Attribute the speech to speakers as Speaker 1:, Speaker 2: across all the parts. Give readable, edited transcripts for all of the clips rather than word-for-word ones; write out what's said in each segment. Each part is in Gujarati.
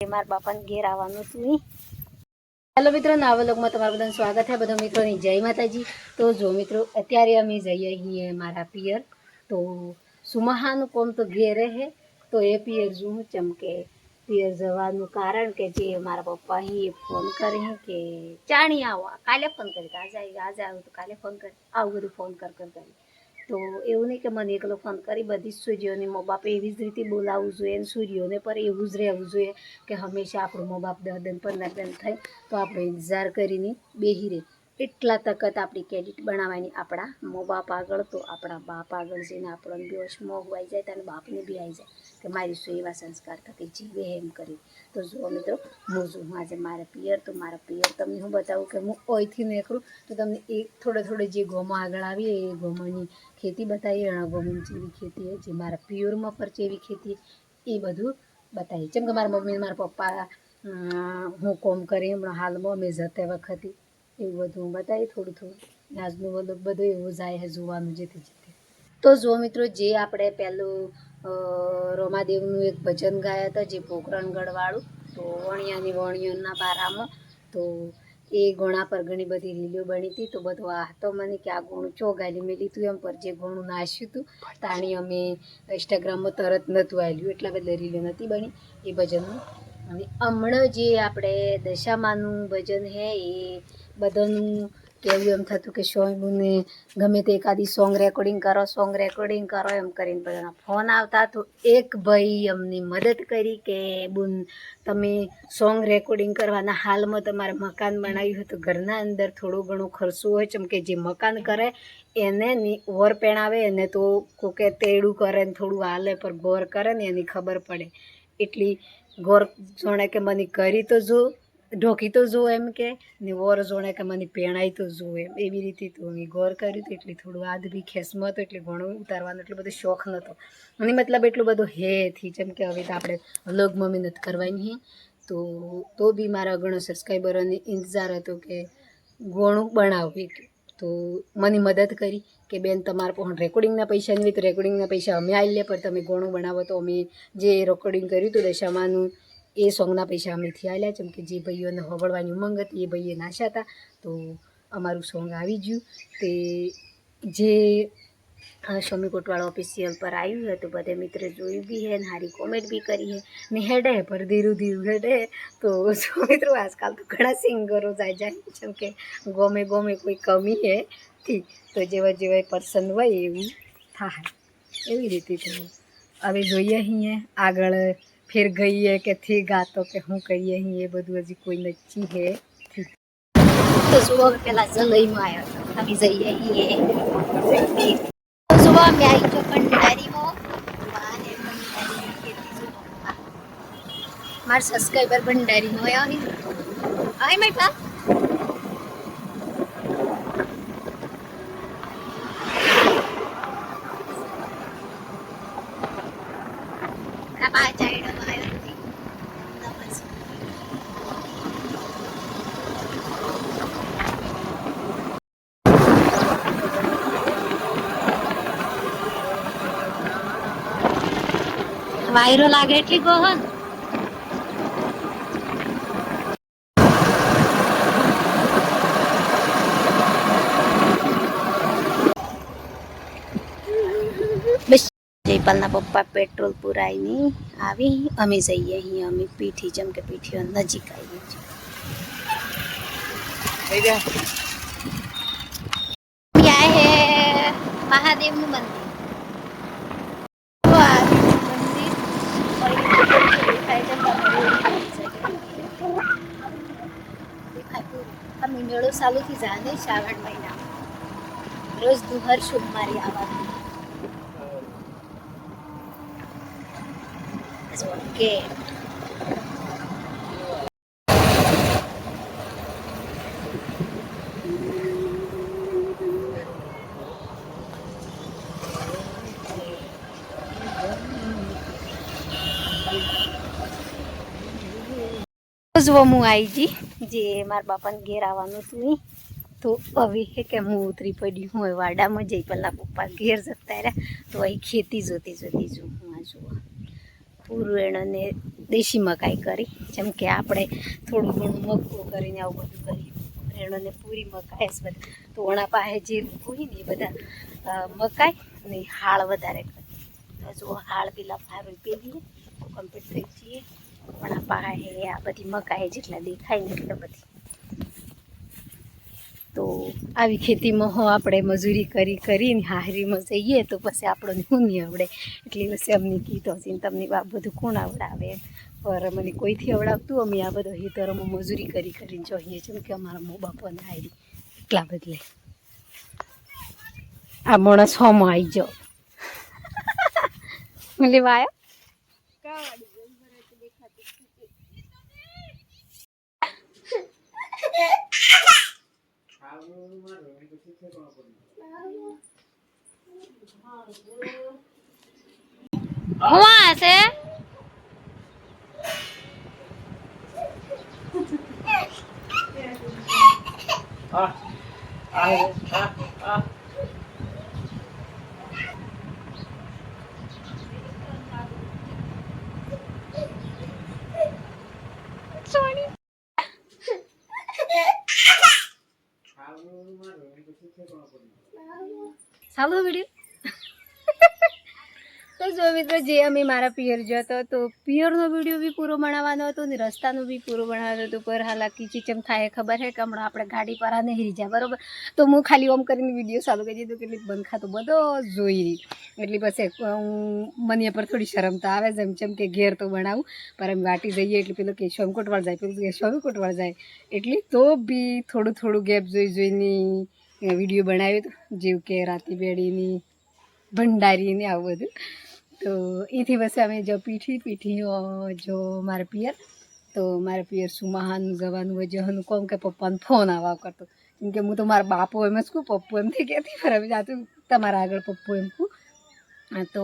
Speaker 1: मारा बापा ने घेर आवानुं हतुं। हेलो मित्रों, नवा व्लॉगमां तमारुं बधानुं स्वागत है। बधा मित्रों जय माताजी। तो जो मित्रों अत्यारे अमे जईए छीए मारा पियर। तो सुमहानुं कोम तो घेरे है, तो ए पियर जुं चमके पियर जवानुं कारण के जे मारा पप्पा ही फोन करे के चाणी आवा, काले फोन करे आज आव तो काले फोन करे आव बधुं फोन कर तो एवं नहीं कि मन एकलो फोन करी बधी सूर्योने मो बाप एवी ज रीते बोलावવું જોઈએ सूर्योने पर એવું જ રહેવું જોઈએ કે હંમેશા આપણો મો બાપ 10 दिन 15 दिन થાય તો આપણે ઇંતજાર કરીને બેહી રહે એટલા તકત આપણી ક્રેડિટ બનાવવાની આપણા મો બાપ આગળ તો આપણા બાપ આગળ જઈને આપણને બેહોશ મોહ આવી જાય અને બાપને બી આવી જાય કે મારી શું એવા સંસ્કાર થકી જીવે એમ કરી। તો જો મિત્રો હું જો આજે મારા પિયર તમને હું બતાવું કે હું ઓયથી નીકળું તો તમને એક થોડે જે ગોમાં આગળ આવી એ ગોમાંની खेती बताई गमी जेवी खेती है जो मारा प्योर में पर जेवी खेती है ये बधु बताई चम के मारा मम्मी मारा पप्पा हूँ कॉम करे हम हाल में अमे जते वखत एवं बधु बताई थोड़ू आजनु व्लॉग बधु एवं जाए है जोवानुं जेते जेते। तो जो मित्रों जे आपणे पहेलुं रोमादेवनुं एक भजन गाया था जे पोखरणगढ़वाळुं तो वणियानी वणियोना बारामां तो ए गुणा पर घणी बधी रीलो बनी थी। तो बधुं आ तो मने कि आ गुण चो गाली मेली तू एम पर जे गुण नाश्युं तू ताणी अमे इंस्टाग्राम में तरत नतुं आव्युं एटला बदले रीलो नती बनी ए भजननुं। अने हमणां जे आपणे दशामानुं भजन है ए बधानुं केवुं एम थतुं के सोंगने गमे ते एकादी सोंग रेकॉर्डिंग करो एम करीने बधाना फोन आवता। तो एक भाई अमने मदद करी के बुन तमे सोंग रेकॉर्डिंग करवाना हाल में तमारे मकान बनाव्युं तो घरना अंदर थोड़ो घणो खर्चो होय चम के जे मकान करे एने वोर पेणावे एने तो कोके तेड़ू करे ने थोड़ू हाले पर गोर करे ने एनी खबर पड़े एटली गोर जोणे के मने करी तो जो ढोकी तो जो एम के ने वोर जोणे के मने पेणाई तो जो एम एवी रीते तो अमे गोर कर्युं तो एटली थोड़ू आद बी खेसमां हतो एटले घणो उतारवानो एटलो बधो शौख नतो अने मतलब एटलो बधो हे थी जेम के हवे तो आपणे व्लॉगमां मेहनत करवानी है। तो भी मारा घणो सब्सक्राइबरोने इंतजार हतो के घणुं बनाव एक तो मने मदद करी के बेन तमारा पण रेकॉर्डिंगना पैसा नहीं तो रेकॉर्डिंगना पैसा अमे आलीए पर तमे घणुं बनावो तो अमे जे रेकॉर्डिंग कर्युं तो दशामानुं ए सोंगना पैसा अमेथी आल्या चम के जे भाईओने होंभळवानी उमंग हती ए भाईए नाश्या हता तो अमारुं सोंग आवी गयुं ते जे स्वामी कोटवाल ऑफिशियल पर आयु है तो बधे मित्र जोयु भी है हारी कॉमेंट भी करी है ने हेडे पर धीरू धीरू हेडे। तो जो मित्रों आजकल तो घणा सिंगरो जाए जेम के गोमे गोमे कोई कमी है थी तो जेवा जेवा पर्सन होय एवुं थाय एवी रीते। तो हवे जोईए अहींया आगळ फिर गई है के थी गातो के हूँ कहीए अहीं ए बधुं हजी कोई नक्की है थी। तो सुबह पेला जलई में आया अभी जईए अहीं सुबह में आई जो भंडारी में बाहर भंडारी की खेती जो मार सब्सक्राइबर भंडारी में आया आई बेटा वायरो लागे एटली गोहन बस जयपालना पप्पा पेट्रोल पुराईने आवी अमे जईए अहीं अमे पीठी जम के पीठीओ नजीक आवी क्या है महादेवनुं मंदिर मेळो चालू थी जाने श्रावण महीना रोज दुहर सोमवारी आवानुं ओके। जो हूँ आई जी जे मारा बापा ने घेर आवानुं हतुं तो हवे है कि हूँ उतरी पड़ी हूँ वाड़ा में जई पहला पप्पा घेर जता रह्या तो अहीं खेती जोती जो हूँ आ जो पूरुं एणोने દેશી મકાઈ કરી, જેમ કે આપણે થોડું ઘણું મગફો કરીને આવું બધું કરીએ. રેણોને પૂરી મકાઈ જ બધા તો ઓણા પાસે જે હોય ને એ બધા મકાઈ અને હાળ વધારે કરે. તો જો હાળ પેલા ફારું પેલીએ તો કમ્પ્લીટ થઈ જઈએ. ઓણા પાસે આ બધી મકાઈ જેટલા દેખાય ને એટલે બધી. તો આવી ખેતીમાં હો આપણે મજૂરી કરીને હાહરીમાં જઈએ તો પછી આપણને શું નહીં આવડે. એટલે પછી અમને કીધો છે ને તમને આ બધું કોણ આવડાવે, પર મને કોઈથી આવડાવતું. અમે આ બધો હેતરોમાં મજૂરી કરીને જોઈએ જેમ કે અમારા મો બાપાને આવી એટલા બદલે આ માણસ હોમાં આવી જાઓ મને વાયો हुआ से ચાલો વિડીયો. તો જો મિત્રો જે અમે મારા પિયર જતો તો પિયરનો વિડીયો બી પૂરો બનાવવાનો હતો ને રસ્તાનો બી પૂરો બનાવવાનો હતો. પર હાલાકી ચીચમ થાય ખબર છે કે હમણાં આપણે ગાડી પર નહીં રહી જાય બરાબર. તો હું ખાલી ઓમ કરીને વિડીયો ચાલુ કરી દીધું. કેટલી બંખા તો બધો જોઈ રહી. એટલે પછી મને પર થોડી શરમ તો આવે જેમ કે ઘેર તો બનાવું. પર અમે વાટી જઈએ એટલે પેલો કેશવ કોટવાળ જાય, પેલું કેશવ કોટવાળ જાય. એટલે તો બી થોડું ગેપ જોઈને વિડીયો બનાવ્યો હતો. જેવું કે રાતી બેડીની ભંડારીને આવું બધું. તો એથી પછી અમે જો પીઠી જો મારા પિયર તો મારા પિયર સુમાહાનું જવાનું હોય જવાનું કોમ કે પપ્પાને ફોન આવવા કરતો. કેમ કે હું તો મારા બાપો એમ જ કહું, પપ્પુ એમથી કહેતી પર હવે જાતું તમારા આગળ પપ્પુ એમ કહું. તો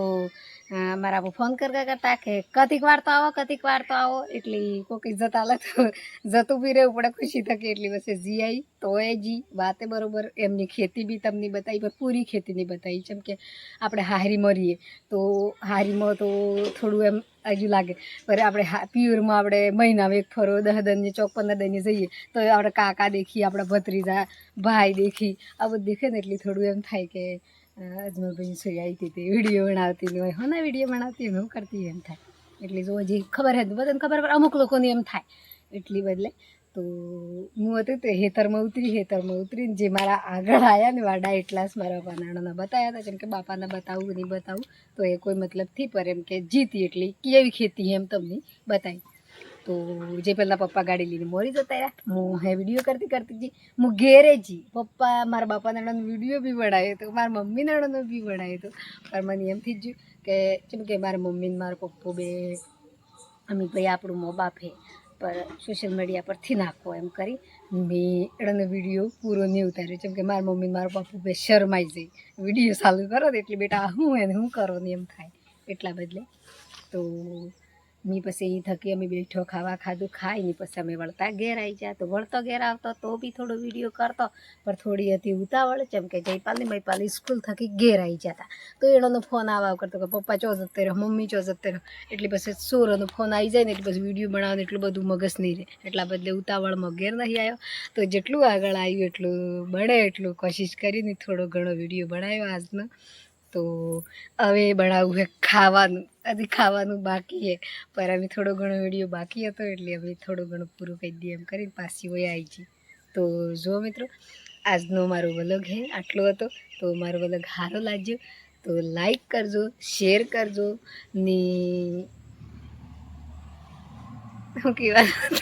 Speaker 1: મારા ફોન કરતા કે કતિક વાર તો આવો. એટલે કોઈક જતા લે તો જતું બી રહેવું પડે ખુશી થકી. એટલી પછી જી આવી તો એ જી વાતે બરાબર. એમની ખેતી બી તમને બતાવી, પણ પૂરી ખેતી નહીં બતાવી. જેમ કે આપણે હારી મરીએ તો હારીમાં તો થોડું એમ હજુ લાગે. પર આપણે પ્યોરમાં આપણે મહિનામાં એક ફરો 10 દનની ચોક 15 દનની જઈએ તો આપણે કાકા દેખી, આપણા ભત્રીજા ભાઈ દેખી, આ બધું દેખે ને એટલે થોડું એમ થાય કે અજમલભાઈ સોઈ આવી હતી વિડીયો બનાવતી ને હોય હા વિડીયો બનાવતી હું કરતી એમ થાય. એટલે જો હજી ખબર હે બધાને ખબર પર અમુક લોકોને એમ થાય એટલી બદલે. તો હું હતી તો હેતરમાં ઉતરીને જે મારા આગળ આવ્યા ને વાડા એટલા જ મારા બાપા નાણાના બતાવ્યા હતા. જેમ કે બાપાને બતાવું નહીં બતાવું તો એ કોઈ મતલબથી પર એમ કે જીતી એટલી કેવી ખેતી એમ તમને બતાવી. તો જે પહેલાં પપ્પા ગાડી લઈને મોરી જતા રહ્યા, હું હે વિડીયો કરતી જી હું ઘેરે જી પપ્પા મારા બાપા નાણાનો વિડીયો બી બનાવ્યો હતો, મારા મમ્મી નાણાનો બી બનાવ્યો હતો. પણ મને એમથી જ કે જેમ કે મારા મમ્મી ને મારા પપ્પુ બે અમે ભાઈ આપણું મો બાપ હે પર સોશિયલ મીડિયા પરથી નાખો એમ કરી મેં એનો વિડીયો પૂરો નહીં ઉતાર્યો. જેમ કે મારા મમ્મી મારા પપ્પુ બે શરમાઈ જઈ વિડીયો ચાલુ કરો તો એટલે બેટા હું એને શું કરો ને એમ થાય એટલા બદલે. તો મેં પછી અહીં થકી અમે બેઠો ખાધું ખાઈને પછી અમે વળતા ઘેર આવી ગયા. તો વળતો ઘેર આવતો તો બી થોડો વિડીયો કરતો પણ થોડી હતી ઉતાવળ. જેમ કે જયપાલની મયપાલી સ્કૂલ થકી ઘેર આવી જતા તો એનો ફોન આવવા કરતો કે પપ્પા ચો જતે રહો, મમ્મી ચો જતે રહો. એટલે પછી સોરનો ફોન આવી જાય ને એટલે પછી વિડીયો બનાવવાનું એટલું બધું મગજ નહીં રહે. એટલા બદલે ઉતાવળમાં ઘેર નહીં આવ્યો. તો જેટલું આગળ આવ્યું એટલું બને એટલું કોશિશ કરીને થોડો ઘણો વિડીયો બનાવ્યો આજનો. તો હવે બનાવવું છે ખાવાનું, હજી ખાવાનું બાકી છે પર અમે થોડો ઘણો વિડીયો બાકી હતો એટલે અમે થોડું ઘણું પૂરું કરી દઈએ એમ કરીને પાછી હોય આવી જઈએ. તો જો મિત્રો આજનો મારો વ્લોગ છે આટલો હતો. તો મારો વ્લોગ સારો લાગ્યો તો લાઈક કરજો, શેર કરજો ને શું કહેવાનું.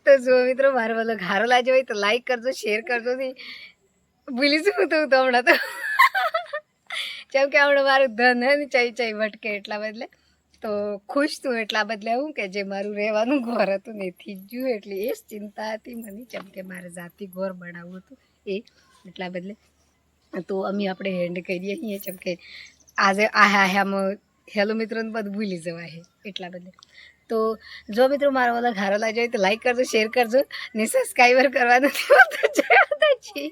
Speaker 1: તો જો મિત્રો મારો વ્લોગ સારો લાગ્યો હોય તો લાઈક કરજો, શેર કરજો ને ભૂલી શું તો હમણાં તો જેમ કે હમણાં મારું ધન હે ને ચાઈ ભટકે એટલા બદલે તો ખુશ તું એટલા બદલે હું કે જે મારું રહેવાનું ઘર હતું ને એથી જ જોયું એટલે એ જ ચિંતા હતી મને. જેમ કે મારે જાતિ ઘર બનાવવું હતું એ એટલા બદલે. તો અમે આપણે હેન્ડ કરીએ છીએ જેમ કે આજે આમાં હેલો મિત્રોને બધું ભૂલી જવાય એટલા બદલે. તો જો મિત્રો મારો બધા સારો લાગ્યો હોય તો લાઈક કરજો, શેર કરજો ને સબસ્ક્રાઈબર કરવાનું જય માતાજી.